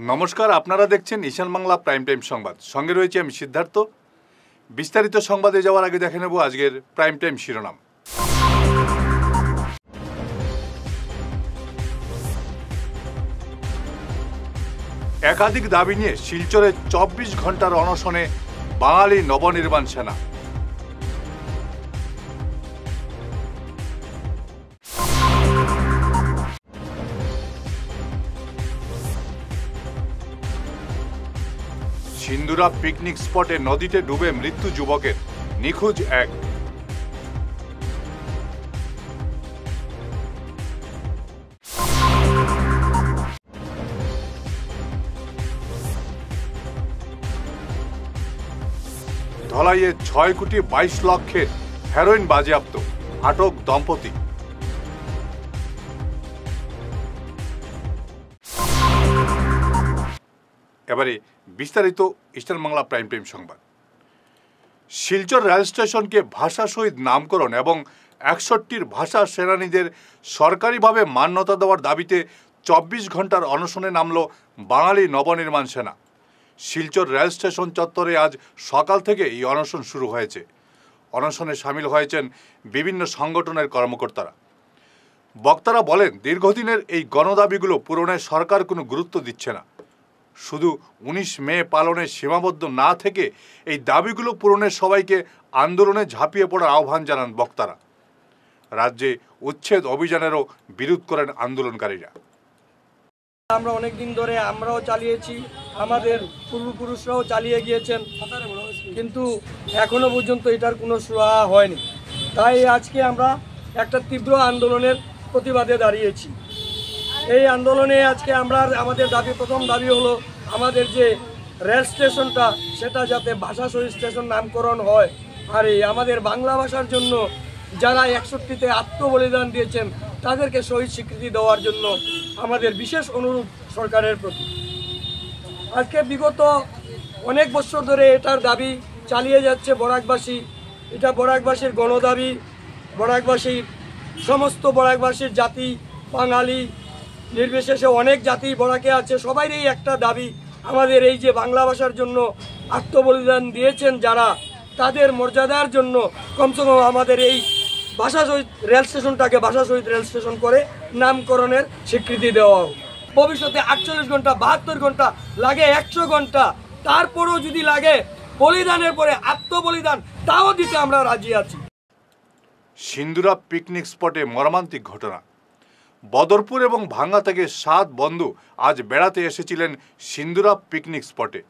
নমস্কার, আপনারা দেখছেন ঈশান বাংলা প্রাইম টাইম সংবাদ। সঙ্গে রয়েছে আমি সিদ্ধার্থ। বিস্তারিত সংবাদে যাওয়ার আগে দেখে নেব আজকের প্রাইম টাইম শিরোনাম। একাধিক দাবি নিয়ে শিলচরে ২৪ ঘন্টার অনশনে বাঙালি নবনির্বাণ সেনা। সিন্দুরা পিকনিক স্পটে নদীতে ডুবে মৃত্যু যুবকের, নিখোঁজ এক। ধলাইয়ে ৬ কোটি ২২ লক্ষের হেরোইন বাজেয়াপ্ত, আটক দম্পতি। এবারে বিস্তারিত ইস্টার্ন বাংলা প্রাইম টাইম সংবাদ। শিলচর রেল স্টেশনকে ভাষা শহীদ নামকরণ এবং ৬১ ভাষা সেনানীদের সরকারিভাবে মান্যতা দেওয়ার দাবিতে ২৪ ঘন্টার অনশনে নামল বাঙালি নবনির্মাণ সেনা। শিলচর রেল স্টেশন চত্বরে আজ সকাল থেকে এই অনশন শুরু হয়েছে। অনশনে সামিল হয়েছেন বিভিন্ন সংগঠনের কর্মকর্তারা। বক্তারা বলেন, দীর্ঘদিনের এই গণদাবিগুলো পূরণে সরকার কোনো গুরুত্ব দিচ্ছে না। শুধু ১৯ মে পালনে সীমাবদ্ধ না থেকে এই দাবিগুলো পূরণে সবাইকে আন্দোলনে ঝাঁপিয়ে পড়ার আহ্বান জানান বক্তারা। রাজ্যে উচ্ছেদ অভিযানেরও বিরোধ করেন আন্দোলনকারীরা। আমরা অনেক দিন ধরে আমরাও চালিয়েছি, আমাদের পূর্বপুরুষরাও চালিয়ে গিয়েছেন, কিন্তু এখনো পর্যন্ত এটার কোনো সুরাহা হয়নি। তাই আজকে আমরা একটা তীব্র আন্দোলনের প্রতিবাদে দাঁড়িয়েছি। এই আন্দোলনে আজকে আমরা আমাদের প্রথম দাবি হলো আমাদের যে রেল স্টেশনটা সেটা যাতে ভাষা শহীদ স্টেশন নামকরণ হয়। আর এই আমাদের বাংলা ভাষার জন্য যারা ৬১তে আত্মবলিদান দিয়েছেন তাদেরকে শহীদ স্বীকৃতি দেওয়ার জন্য আমাদের বিশেষ অনুরোধ সরকারের প্রতি। আজকে বিগত অনেক বছর ধরে এটার দাবি চালিয়ে যাচ্ছে বরাকবাসী। এটা বরাকবাসীর গণদাবি। বরাকবাসীর সমস্ত বরাকবাসীর জাতি, বাঙালি নির্বিশেষে অনেক জাতি বরাকে আছে, সবাইরই একটা দাবি আমাদের এই যে বাংলা ভাষার জন্য আত্মবলিদান দিয়েছেন যারা, তাদের মর্যাদার জন্য কমসে কম আমাদের এই ভাষা শহীদ রেল স্টেশনটাকে ভাষা শহীদ রেল স্টেশন করে নামকরণের স্বীকৃতি দেওয়া হোক। ভবিষ্যতে ৪৮ ঘন্টা, ৭২ ঘন্টা লাগে, ১০০ ঘন্টা, তারপরেও যদি লাগে বলিদানের পরে আত্মবলিদান, তাও দিতে আমরা রাজি আছি। সিন্দুরা পিকনিক স্পটে মর্মান্তিক ঘটনা। বদরপুর এবং ভাঙ্গা থেকে ৭ বন্ধু আজ বেড়াতে এসেছিলেন সিন্দুরা পিকনিক স্পটে।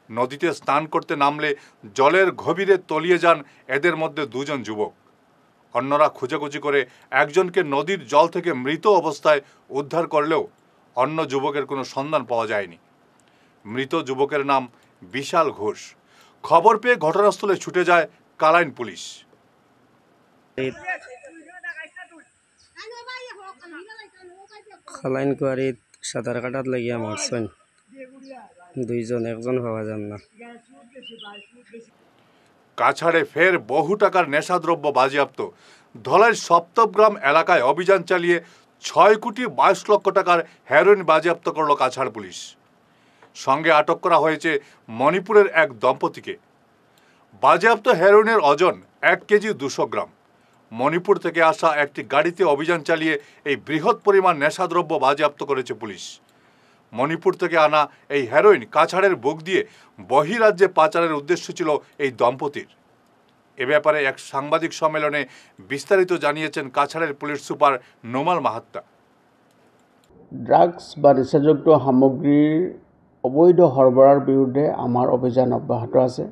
নদীতে স্নান করতে নামলে জলের গভীরে তলিয়ে যান এদের মধ্যে ২ জন যুবক। অন্যরা খোঁজাখুঁজি করে একজনকে নদীর জল থেকে মৃত অবস্থায় উদ্ধার করলেও অন্য যুবকের কোনো সন্ধান পাওয়া যায়নি। মৃত যুবকের নাম বিশাল ঘোষ। খবর পেয়ে ঘটনাস্থলে ছুটে যায় কালাইন পুলিশ। খালাইন কুয়ারিত সাঁতার কাটাত লাগিয়া মারছেন ২ জন, একজন পাওয়া যান না। কাছাড়ে ফের বহু টাকার নেশাদ্রব্য বাজেয়াপ্ত। ধলাইয়ের সপ্তগ্রাম এলাকায় অভিযান চালিয়ে ৬ কোটি ২২ লক্ষ টাকার হেরোইন বাজেয়াপ্ত করল কাছাড় পুলিশ। সঙ্গে আটক করা হয়েছে মণিপুরের এক দম্পতিকে। বাজেয়াপ্ত হেরোইনের ওজন ১ কেজি ২০০ গ্রাম। মণিপুর থেকে আসা একটি গাড়িতে অভিযান চালিয়ে এই বৃহৎ পরিমাণ নেশাদ্রব্য বাজেয়াপ্ত করেছে পুলিশ। মণিপুর থেকে আনা এই হেরোইন কাছাড়ের বুক দিয়ে বহিরাজ্যে পাচারের উদ্দেশ্য ছিল এই দম্পতির। এ ব্যাপারে এক সাংবাদিক সম্মেলনে বিস্তারিত জানিয়েছেন কাছাড়ের police super Nomal Mahatta. Drugs বা নিচাযুক্ত সামগ্ৰীৰ অবৈধ সৰবৰাহৰ বিৰুদ্ধে আমাৰ অভিযান অব্যাহত আছে।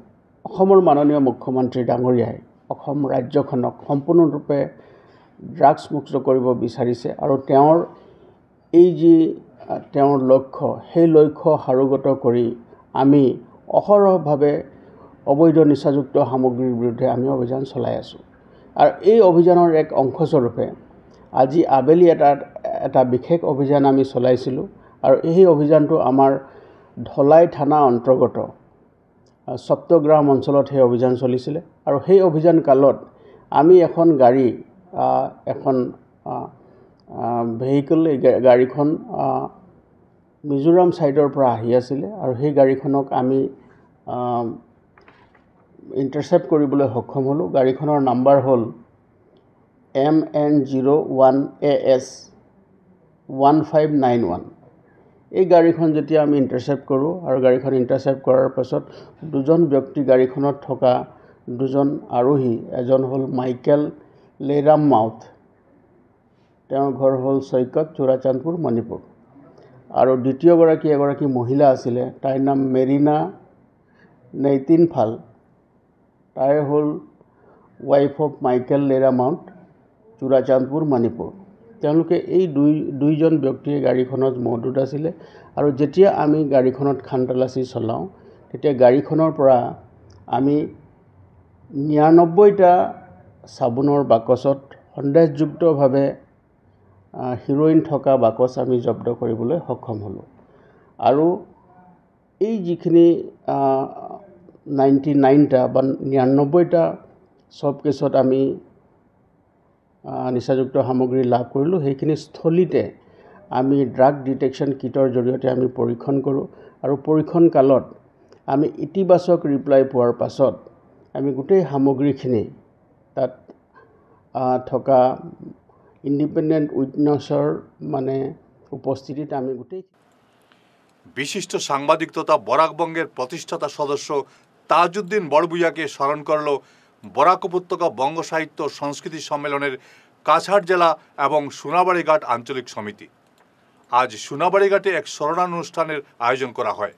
অসমৰ মাননীয় মুখ্যমন্ত্ৰী ডাঙৰীয়াই অসম ৰাজ্যখনক সম্পূৰ্ণৰূপে ড্ৰাগছ মুক্ত কৰিব বিচাৰিছে আৰু তেওঁৰ লক্ষ্য, সেই লক্ষ্য সাৰোগত কৰি আমি অহৰহভাৱে অবৈধ নিচাযুক্ত সামগ্ৰীৰ বিৰুদ্ধে আমি অভিযান চলাই আছোঁ। আৰু এই অভিযানৰ এক অংশস্বৰূপে আজি আবেলি এটা বিশেষ অভিযান আমি চলাইছিলোঁ। আৰু এই অভিযানটো আমাৰ ধলাই থানা অন্তৰ্গত সপ্তগ্ৰাম অঞ্চলত সেই অভিযান চলিছিলে। আৰু সেই অভিযান কালত আমি এখন গাড়ী এখন ভেহিকল, গাড়ীখন মিজোৰাম ছাইডৰ পৰা আহি আছিলে আৰু সেই গাড়ীখনক আমি ইণ্টাৰচেপ্ট কৰিবলৈ সক্ষম হ'লোঁ। গাড়ীখনৰ নাম্বাৰ হ'ল MN01AS 1591। এই গাড়ীখন যেতিয়া আমি ইণ্টাৰচেপ্ট কৰোঁ আৰু গাড়ীখন ইণ্টাৰচেপ্ট কৰাৰ পাছত দুজন ব্যক্তি গাড়ীখনত থকা দুজন আৰোহী, এজন হ'ল মাইকেল লেইৰাম মাউথ, তেওঁৰ ঘৰ হ'ল চৈকত, চোৰাচান্দপুৰ, মণিপুৰ, আৰু দ্বিতীয়গৰাকী এগৰাকী মহিলা আছিলে, তাইৰ নাম মেৰিনা নেইতিনফাল, তাই হ'ল wife of Michael Leiram Mauth, Churachandpur, Manipur. তেওঁলোকে এই দুইজন ব্যক্তিয়ে গাড়ীখনত মজুত আছিলে আৰু যেতিয়া আমি গাড়ীখনত খানতালাচী চলাওঁ তেতিয়া গাড়ীখনৰ পৰা আমি 99টা চাবোনৰ বাকচত সন্দেহযুক্তভাৱে হিৰ'ইন থকা বাকচ আমি জব্দ কৰিবলৈ সক্ষম হ'লোঁ। আৰু এই যিখিনি 99টা বা 99টা চব কেছত আমি নিচাযুক্ত সামগ্ৰী লাভ কৰিলোঁ, সেইখিনি স্থলীতে আমি ড্ৰাগ ডিটেকশ্যন কিটৰ জৰিয়তে আমি পৰীক্ষণ কৰোঁ আৰু পৰীক্ষণ কালত আমি ইতিবাচক ৰিপ্লাই পোৱাৰ পাছত আমি গোটেই সামগ্ৰীখিনি তাত থকা ইণ্ডিপেণ্ডেণ্ট উইটনেছৰ উপস্থিতিত আমি গোটেই বিশিষ্ট সাংবাদিক তথা বরাকবঙ্গের প্রতিষ্ঠাতা সদস্য তাজউদ্দিন বড়ভূঁইয়াকে স্মরণ করল বরাক উপত্যকা বঙ্গ সাহিত্য সংস্কৃতি সম্মেলনের কাছাড় জেলা এবং সোনাবাড়িঘাট আঞ্চলিক সমিতি। আজ সোনাবাড়িঘাটে এক স্মরণানুষ্ঠানের আয়োজন করা হয়।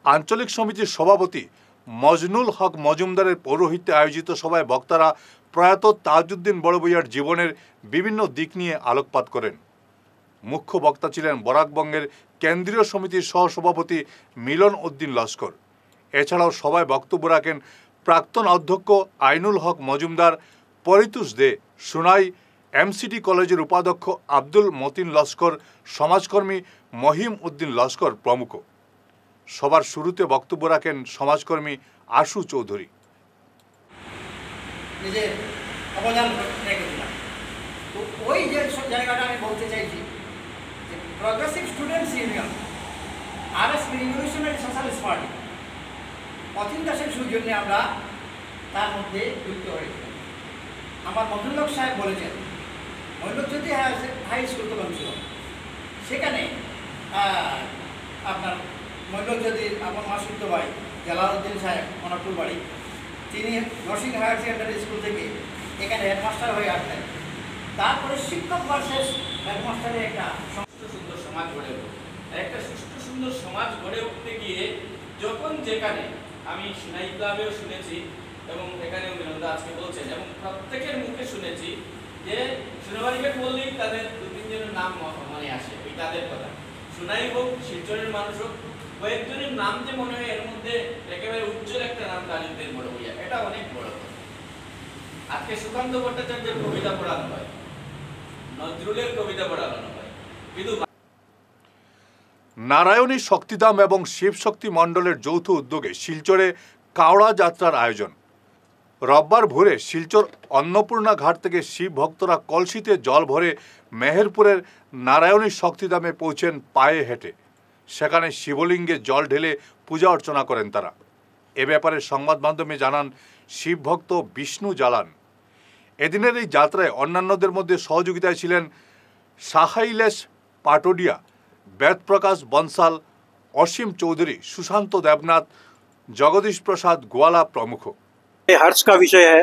আঞ্চলিক সমিতির সভাপতি মজনুল হক মজুমদারের পৌরোহিত্যে আয়োজিত সভায় বক্তারা প্রয়াত তাজউদ্দিন বড়ভূঁইয়ার জীবনের বিভিন্ন দিক নিয়ে আলোকপাত করেন। মুখ্য বক্তা ছিলেন বরাকবঙ্গের কেন্দ্রীয় সমিতির সহসভাপতি মিলন উদ্দিন লস্কর। এছাড়াও সভায় বক্তব্য রাখেন প্রাক্তন অধ্যক্ষ আইনুল হক মজুমদার, পরিতোষ দে, সোনাই এমসিটি কলেজের উপাধ্যক্ষ আব্দুল মতিন লস্কর, সমাজকর্মী মহিম উদ্দিন লস্কর প্রমুখ। সবার শুরুতে বক্তব্য রাখেন সমাজকর্মী আশু চৌধুরী। নিজের অবদান রেখেছিলাম। তো ওই যে জায়গাটা আমি বলতে চাইছি যে progressive students union RSP revolutionary socialist party Atin দাসের সৌজন্যে আমরা তার মধ্যে যুক্ত হয়েছি। আমার মধুল্লক সাহেব বলেছেন মৈলজ্যোতি হাই স্কুল তো ছিল, সেখানে আপনার মৈলজ্যোতির আমার মাসুদ্দ ভাই জালালউদ্দিন সাহেব অনাটুর বাড়ি, তিনি নরসিংহ হায়ার সেকেন্ডারি স্কুল থেকে এখানে হেডমাস্টার হয়ে আসতেন। তারপরে শিক্ষক ভার্সেস হেডমাস্টারের একটা সুষ্ঠু সুন্দর সমাজ গড়ে উঠল। একটা সুষ্ঠু সুন্দর সমাজ গড়ে উঠতে গিয়ে যখন যেখানে আমি সিনাই ক্লাবেও শুনেছি এবং এখানেও মিলনদা আজকে বলছেন এবং প্রত্যেকের মুখে শুনেছি যে সোনাবাড়িঘাট বললেই তাদের দু তিনজনের নাম মনে আসে, ওই তাদের কথা। সোনাই হোক, শিলচরের মানুষ হোক, কয়েকজনের নাম যে মনে হয় এর মধ্যে একেবারে উজ্জ্বল একটা নাম তাজউদ্দিন বড়ভূঁইয়া, এটা অনেক বড় কথা। আজকে সুকান্ত ভট্টাচার্যের কবিতা পড়ানো হয়, নজরুলের কবিতা পড়ানো হয়, কিন্তু নারায়ণী শক্তিধাম এবং শিবশক্তি মণ্ডলের যৌথ উদ্যোগে শিলচরে কাওড়া যাত্রার আয়োজন। রোববার ভোরে শিলচর অন্নপূর্ণা ঘাট থেকে শিব ভক্তরা কলসিতে জল ভরে মেহেরপুরের নারায়ণী শক্তিধামে পৌঁছেন পায়ে হেঁটে। সেখানে শিবলিঙ্গে জল ঢেলে পূজা অর্চনা করেন তারা। এ ব্যাপারে সংবাদ মাধ্যমে জানান শিবভক্ত বিষ্ণু জালান। এদিনের এই যাত্রায় অন্যান্যদের মধ্যে সহযোগিতায় ছিলেন সাহাইলেশ পাটোডিয়া, বেদপ্রকাশ বনসাল, অসীম চৌধুরী, সুশান্ত দেবনাথ, जगदीश प्रसाद ग्वाला प्रमुख। हर्ष का विषय है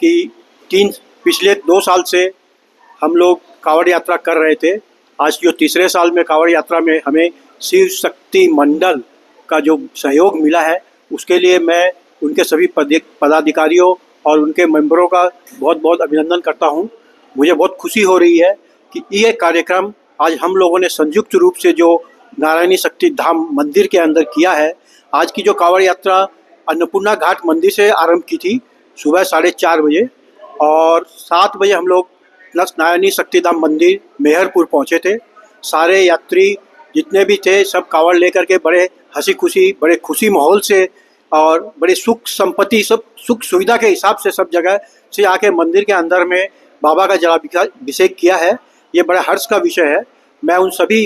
कि पिछले 2 साल से हम लोग कांवड़ यात्रा कर रहे थे। आज जो तीसरे साल में कांवड़ यात्रा में हमें शिव शक्ति मंडल का जो सहयोग मिला है, उसके लिए मैं उनके सभी पदाधिकारियों और उनके मेंबरों का बहुत बहुत अभिनंदन करता हूं। मुझे बहुत खुशी हो रही है कि ये कार्यक्रम आज हम लोगों ने संयुक्त रूप से जो नारायणी शक्ति धाम मंदिर के अंदर किया है। आज की जो कांवड़ यात्रा अन्नपूर्णा घाट मंदिर से आरंभ की थी सुबह 4:30 बजे, और 7 बजे हम लोग नारायणी शक्तिधाम मंदिर मेहरपुर पहुँचे थे। सारे यात्री जितने भी थे सब कांवड़ लेकर के बड़े हंसी खुशी, बड़े खुशी माहौल से और बड़े सुख संपत्ति, सब सुख सुविधा के हिसाब से सब जगह से आके मंदिर के अंदर में बाबा का जलाभिषेक किया है। ये बड़ा हर्ष का विषय है। मैं उन सभी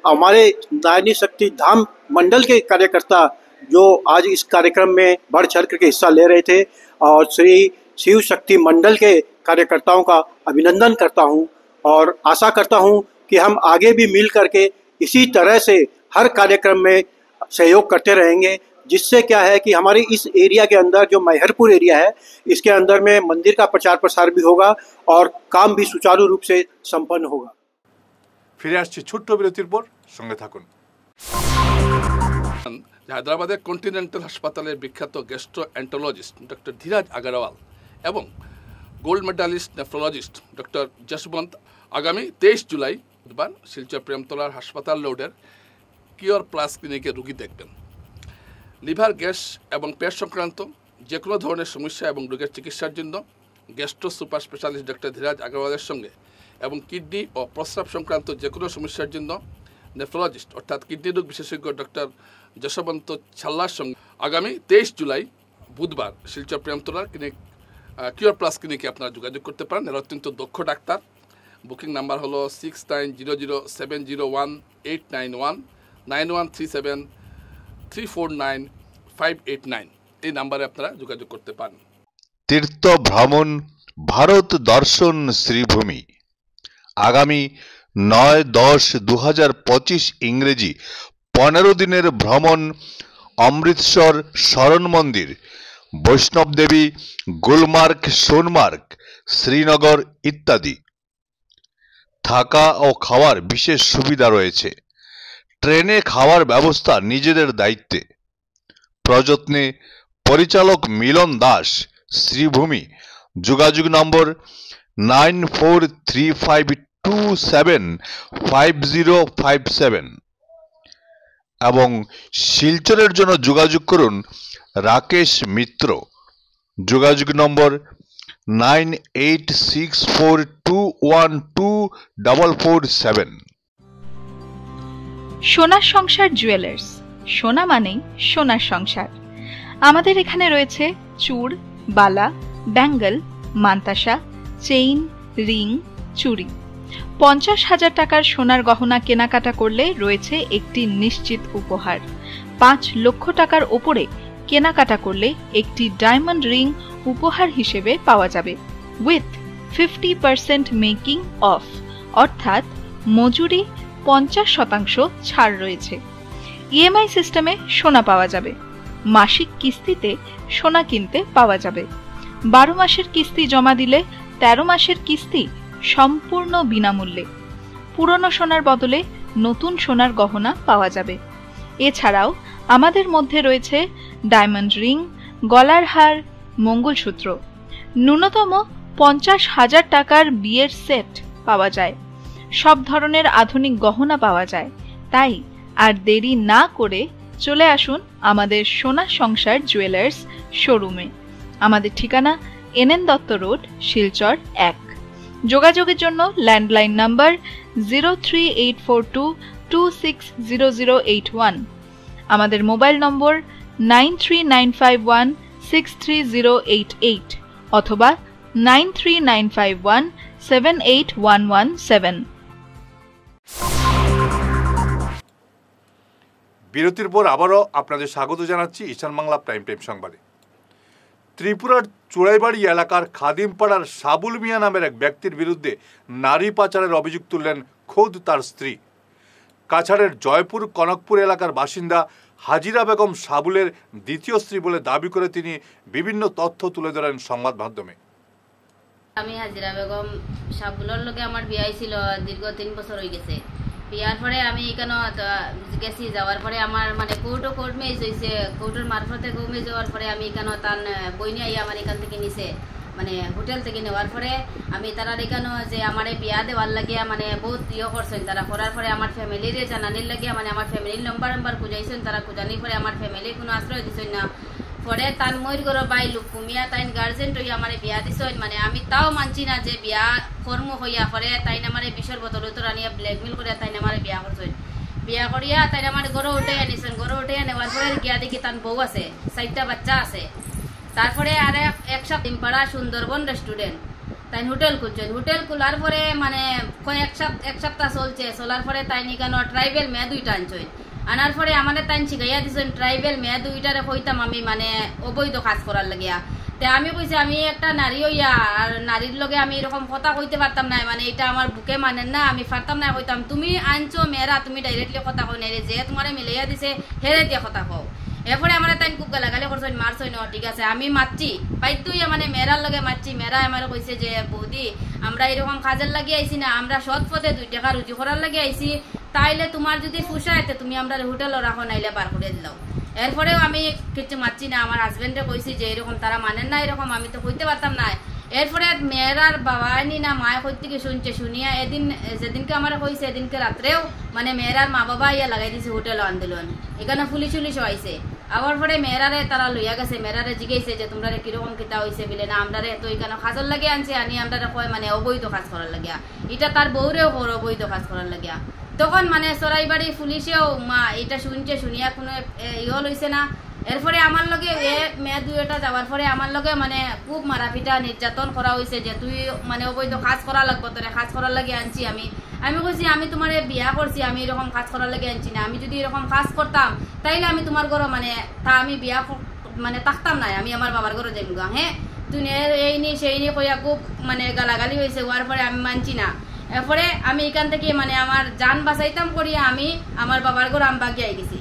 हमारे नारी शक्ति धाम मंडल के कार्यकर्ता जो आज इस कार्यक्रम में बढ़ चढ़ करके हिस्सा ले रहे थे, और श्री शिव शक्ति मंडल के कार्यकर्ताओं का अभिनंदन करता हूं और आशा करता हूं कि हम आगे भी मिल करके इसी तरह से हर कार्यक्रम में सहयोग करते रहेंगे, जिससे क्या है कि हमारे इस एरिया के अंदर जो मैहरपुर एरिया है, इसके अंदर में मंदिर का प्रचार प्रसार भी होगा और काम भी सुचारू रूप से संपन्न होगा। ফিরে আসছি ছোট্ট বিরতির পর, সঙ্গে থাকুন। হায়দ্রাবাদের কন্টিনেন্টাল হাসপাতালের বিখ্যাত গ্যাস্ট্রোএন্টারোলজিস্ট ডক্টর ধীরাজ আগরওয়াল এবং gold medallist nephrologist doctor Jaswant আগামী 23 জুলাই বুধবার শিলচর প্রেমতলার হাসপাতাল রোডের কিওর প্লাস ক্লিনিকে রোগী দেখবেন। লিভার গ্যাস এবং পেট সংক্রান্ত যে কোনো ধরনের সমস্যা এবং রোগের চিকিৎসার জন্য gastro super specialist doctor Dhiraj আগরওয়ালের সঙ্গে এবং কিডনি ও প্রস্রাব সংক্রান্ত যে কোনো সমস্যার জন্য নেফ্রোলজিস্ট অর্থাৎ কিডনি রোগ বিশেষজ্ঞ ডক্টর যশবন্ত ছাল্লার সঙ্গে আগামী 23 জুলাই বুধবার শিলচর প্রেমতলার কিওর প্লাস ক্লিনিকে আপনারা যোগাযোগ করতে পারেন। এরা অত্যন্ত দক্ষ ডাক্তার। বুকিং নাম্বার হলো 6900701891 9137349589। এই নাম্বারে আপনারা যোগাযোগ করতে পারেন। তীর্থ ভ্রমণ ভারত দর্শন শ্রীভূমি আগামী 9-10-2025 ইংরেজি 15 দিনের ভ্রমণ অমৃতসর শরণ মন্দির, বৈষ্ণব দেবী, গুলমার্গ, সোনমার্গ, শ্রীনগর ইত্যাদি। থাকা ও খাওয়ার বিশেষ সুবিধা রয়েছে। ট্রেনে খাওয়ার ব্যবস্থা নিজেদের দায়িত্বে। প্রযত্নে পরিচালক মিলন দাস, শ্রীভূমি। যোগাযোগ নম্বর 9435275057 এবং শিলচরের জন্য যোগাযোগ করুন রাকেশ মিত্র। যোগাযোগ নম্বর 9864212447। সোনার সংসার জুয়েলার্স, সোনা মানেই সোনার সংসার। আমাদের এখানে রয়েছে চূড়, বালা, ব্যাঙ্গল, মান্তাসা, চেইন, রিং, চুড়ি। 50,000 টাকার সোনার গহনা কেনাকাটা করলে রয়েছে একটি নিশ্চিত উপহার। 5 লক্ষ টাকার ওপরে কেনাকাটা করলে একটি ডায়মন্ড রিং উপহার হিসেবে পাওয়া যাবে উইথ 50% মেকিং অফ, অর্থাৎ মজুরি 50% ছাড় রয়েছে। ইএমআই সিস্টেমে সোনা পাওয়া যাবে। মাসিক কিস্তিতে সোনা কিনতে পাওয়া যাবে। 12 মাসের কিস্তি জমা দিলে 13 মাসের কিস্তি সম্পূর্ণ বিনামূল্যে। পুরনো সোনার বদলে নতুন সোনার গহনা পাওয়া যাবে। এছাড়াও আমাদের মধ্যে রয়েছে ডায়মন্ড রিং, গলার হার, মঙ্গলসূত্র। ন্যূনতম 50,000 টাকার বিয়ের সেট পাওয়া যায়। সব ধরনের আধুনিক গহনা পাওয়া যায়। তাই আর দেরি না করে চলে আসুন আমাদের সোনা সংসার জুয়েলার্স শোরুমে। আমাদের ঠিকানা NN দত্ত রোড, শিলচর 1। যোগাযোগের জন্য ল্যান্ডলাইন নাম্বার 03842260081, আমাদের মোবাইল নম্বর 9395163088 অথবা 9395178117। বিরতির পর আবারও আপনাদের স্বাগত জানাচ্ছি ঈশান বাংলা প্রাইম টাইম সংবাদে। ত্রিপুরার চুড়াইবাড়ি এলাকার খাদিমপাড়ার সাবুল মিয়া নামের এক ব্যক্তির বিরুদ্ধে নারী পাচারের অভিযোগ তুললেন খোদ তার স্ত্রী। কাছাড়ের জয়পুর কনকপুর এলাকার বাসিন্দা হাজিরা বেগম সাবুলের দ্বিতীয় স্ত্রী বলে দাবি করে তিনি বিভিন্ন তথ্য তুলে ধরেন সংবাদ মাধ্যমে। আমি হাজিরা বেগম সাবুলের লগে আমার বিয়ে ছিল, দীর্ঘ 3 বছর হয়ে গেছে। বিয়ার পরে আমি এখানে গেছি, যাওয়ার পরে আমার মানে কোর্ট মেজ হয়েছে। কোর্টের মারফতে কমে যাওয়ার পরে আমি এখানে তার বই নিয়ে আমার এখান থেকে নিছে, মানে হোটেল থেকে নেওয়ার পরে আমি তারা এখানে যে আমার বিয়া দেওয়ার লাগিয়া মানে বহুত করছেন। তারা করার পরে আমার ফ্যামিলির জানানির লাগিয়া মানে আমার ফ্যামিলির নাম্বার খুঁজাইছেন। তারা খুঁজানির পরে আমার ফ্যামিলি কোনো আশ্রয় দিচ্ছেন না। পরে তান ময়ূর গড় বাই লোক কুমিয়া তাইন গার্জেন হইয়া আমার বিয়া দিছেন। মানে আমি তাও মানছি না যে বিয়া কর্ম হইয়া পরে তাইন আমার বিষর বোতল উত্তর আনিয়া ব্ল্যাকমেল করিয়া তাইন আমার বিয়া করছেন। বিয়া করিয়া তাইন আমার গড় উঠে আনিছেন। গড় উঠে নেওয়ার পরে গিয়া দেখি তান বউ আছে, 4টা বাচ্চা আছে। তারপরে আর এক সপ্তাহ পাড়া সুন্দরবন রেস্টুরেন্ট তাই হোটেল খুলছেন। হোটেল খোলার পরে মানে এক সপ্তাহ চলার পরে তাই কেন ট্রাইবেল মেয়ে 2টা আনছেন। আনার পরে আমাদের তাই শিখাইয়া দিচ্ছেন ট্রাইবেল মেয়ে 2টারে কইতাম আমি মানে অবৈধ কাজ করার লাগিয়া। তে আমি কইছি আমি একটা নারী হইয়া আর নারীর লগে আমি এরকম কথা কইতে পারতাম না, মানে এটা আমার বুকে মানেন না, আমি পারতাম না কইতাম। তুমি আনছো মেয়েরা, তুমি ডাইরেক্টলি কথা কই নাই, যে তোমারে মিলাইয়া দিছে হেরে দিয়ে কথা কও। এরপরে আমার তাই খুব গালাগালি করছেন, মারছই ন, ঠিক আছে আমি মারছি পাইতুই মানে মেয়েরার লগে মারছি। মেয়েরা আমার কইছে যে বৌদি আমরা এরকম কাজের লাগিয়ে আইছি না, আমরা সৎ পথে 2 টাকা রুজি করার লাগে আইছি, তাইলে তোমার যদি ফুসাইতে তুমি আমরা হোটেলও রাখো, নাইলে বার করে দিলাও। এরপরেও আমি কিছু মারছি না, আমার হাজবেন্ডে কইছি যে এরকম তারা মানেন না, এরকম আমি তো কইতে পারতাম না। এরপরে মেয়েরার বাবা নি না মায় কই থেকে শুনছে, শুনিয়া এদিন যেদিনকে আমার কইছে এদিনকে রাত্রেও মানে মেয়েরার মা বাবা ইয়া লাগাই দিছে হোটেল আন্দোলন, এখানে পুলিশ আইছে। আবার পরে মেয়েরারে তারা লইয়া গেছে, মেয়েরারে জিজ্ঞাসে যে তোমরা কিরকম কিতা হয়েছে বলে, না আমরা তো এখানে কাজের লাগে আনছে, আনি আমরা কয় মানে অবৈধ কাজ করার লাগিয়া, এটা তার বউরেও অবৈধ কাজ করার লাগিয়া। তখন মানে সরাইবাড়ি পুলিশেও মা এটা শুনছে, শুনিয়া কোনো ইয়ে লইছে না। এরপরে আমার লগে মেয়ে 2টা যাওয়ার পরে আমার লগে মানে খুব মারাপিটা নির্যাতন করা হয়েছে, যে তুই মানে অবৈধ কাজ করা লাগবো, তোরে কাজ করার লাগে আনছি। আমি কইছি আমি তোমার বিয়া করছি, আমি এরকম কাজ করার লাগে আনছি না, আমি যদি এরকম কাজ করতাম তাইলে আমি তোমার ঘরে মানে তা আমি বিয়া মানে থাকতাম না, আমি আমার বাবার ঘরে যাইব গা। হ্যাঁ তুই এই নি সেই নি কইয়া খুব মানে গালাগালি হয়েছে, হওয়ার পরে আমি মানছি না। এরপরে আমি এখান থেকে মানে আমার জান বাঁচাইতাম করিয়া আমি আমার বাবার ঘর আমি বাগিয়ে গেছি।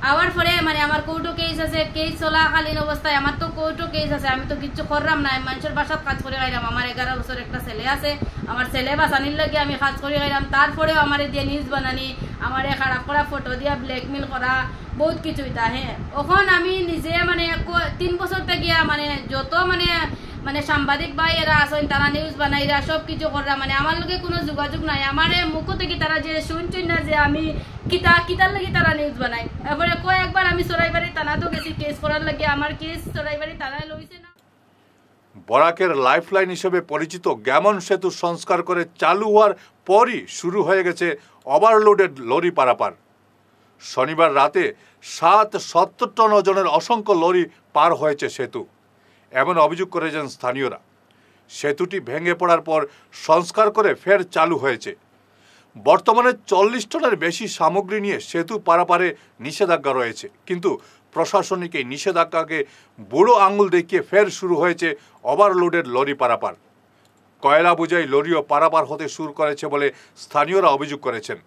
আবার পরে মানে আমার কোর্টও কেস আছে, কেস চলাকালীন অবস্থায় আমার তো কোর্টও কেস আছে, আমি তো কিচ্ছু করলাম না, মানুষের বাসাত কাজ করে খাইলাম। আমার 11 বছর একটা ছেলে আছে, আমার ছেলে বাঁচানির লাগে আমি কাজ করে খাইলাম। তারপরেও আমার দিয়ে নিউজ বানানি, আমার খারাপ করা ফটো দিয়া ব্ল্যাকমেল করা, বহুত কিছু এটা। হ্যাঁ ওখান আমি নিজে মানে 3 বছর থেকে মানে যত মানে মানে সাংবাদিক ভাই এরা আসেন তারা নিউজ বানাইরা সব কিছু করা, মানে আমার লগে কোনো যোগাযোগ নাই। আমার মুখ থেকে তারা যে শুনছেন না যে আমি কিতার লাগে তারা নিউজ বানাই। এবারে কয়েকবার আমি সরাইবাড়ি থানাতেও গেছি কেস করার লাগে, আমার কেস সরাইবাড়ি থানায় লইছে না। বরাকের লাইফলাইন হিসেবে পরিচিত গ্যামন সেতু সংস্কার করে চালু হওয়ার পরই শুরু হয়ে গেছে ওভারলোডেড লরি পারাপার। শনিবার রাতে 70 টন ওজনের অসংখ্য লরি পার হয়েছে সেতু, এমন অভিযোগ করেছেন স্থানীয়রা। সেতুটি ভেঙে পড়ার পর সংস্কার করে ফের চালু হয়েছে। বর্তমানে 40 টনের বেশি সামগ্রী নিয়ে সেতু পারাপারে নিষেধাজ্ঞা রয়েছে, কিন্তু প্রশাসনিক এই নিষেধাজ্ঞাকে বুড়ো আঙুল দেখিয়ে ফের শুরু হয়েছে ওভারলোডেড লরি পারাপার। কয়লা বোঝাই লরিও পারাপার হতে শুরু করেছে বলে স্থানীয়রা অভিযোগ করেছেন।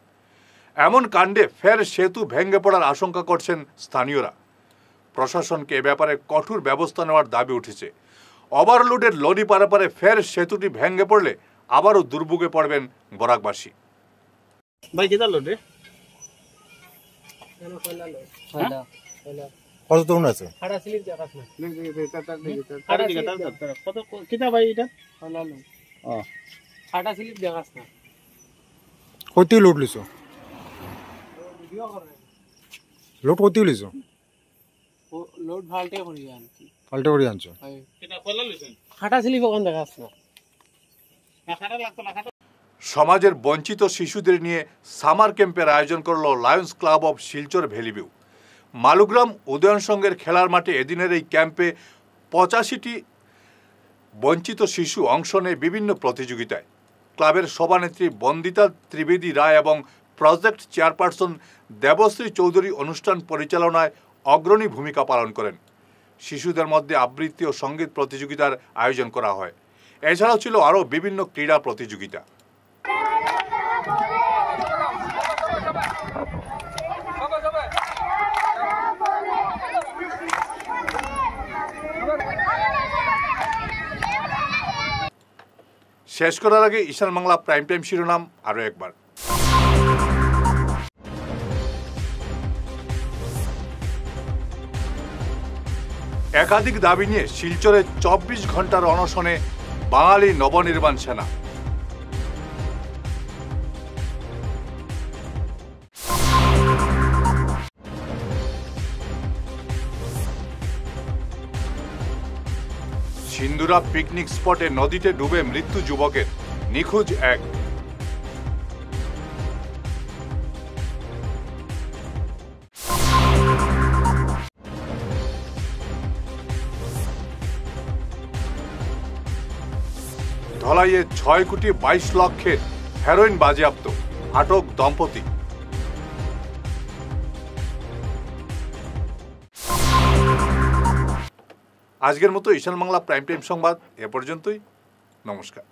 এমন কাণ্ডে ফের সেতু ভেঙে পড়ার আশঙ্কা করছেন স্থানীয়রা। প্রশাসনকে এ ব্যাপারে কঠোর ব্যবস্থা নেওয়ার দাবি উঠেছে। ওভারলোডেড লরি পারাপারে ফের সেতুটি ভেঙে পড়লে আবারও দুর্ভোগে পড়বেন বরাকবাসী। ভাই কেটা লোড রে কত তরুণ আছে কত কেটা ভাই এটা কত লোড লিছো লোড কত লিছো লোড ফাল্টে করে আনছি ফাল্টে করে আনছো এটা কলা লইছেন খাটা স্লিপ ওখান দেখাছ না খাটা লাগতো না। সমাজের বঞ্চিত শিশুদের নিয়ে সামার ক্যাম্পের আয়োজন করলো Lions Club of Silchar Valley View. Malugram Udayan সংঘের খেলার মাঠে এদিনের এই ক্যাম্পে 85টি বঞ্চিত শিশু অংশ নেয় বিভিন্ন প্রতিযোগিতায়। ক্লাবের সভানেত্রী বন্দিতা ত্রিবেদী রায় এবং প্রজেক্ট চেয়ারপারসন দেবশ্রী চৌধুরী অনুষ্ঠান পরিচালনায় অগ্রণী ভূমিকা পালন করেন। শিশুদের মধ্যে আবৃত্তি ও সঙ্গীত প্রতিযোগিতার আয়োজন করা হয়। এছাড়াও ছিল আরও বিভিন্ন ক্রীড়া প্রতিযোগিতা। শেষ করার আগে ঈশান বাংলা প্রাইম টাইম শিরোনাম আরও একবার। একাধিক দাবি নিয়ে শিলচরে 24 ঘন্টার অনশনে বাঙালি নবনির্বাণ সেনা। সিন্দুরা পিকনিক স্পটে নদীতে ডুবে মৃত্যু যুবকের, নিখোঁজ এক। ধলাইয়ে 6 কোটি 22 লক্ষের হেরোইন বাজেয়াপ্ত, আটক দম্পতি। আজকের মতো ঈশান বাংলা প্রাইম টাইম সংবাদ এ পর্যন্তই। নমস্কার।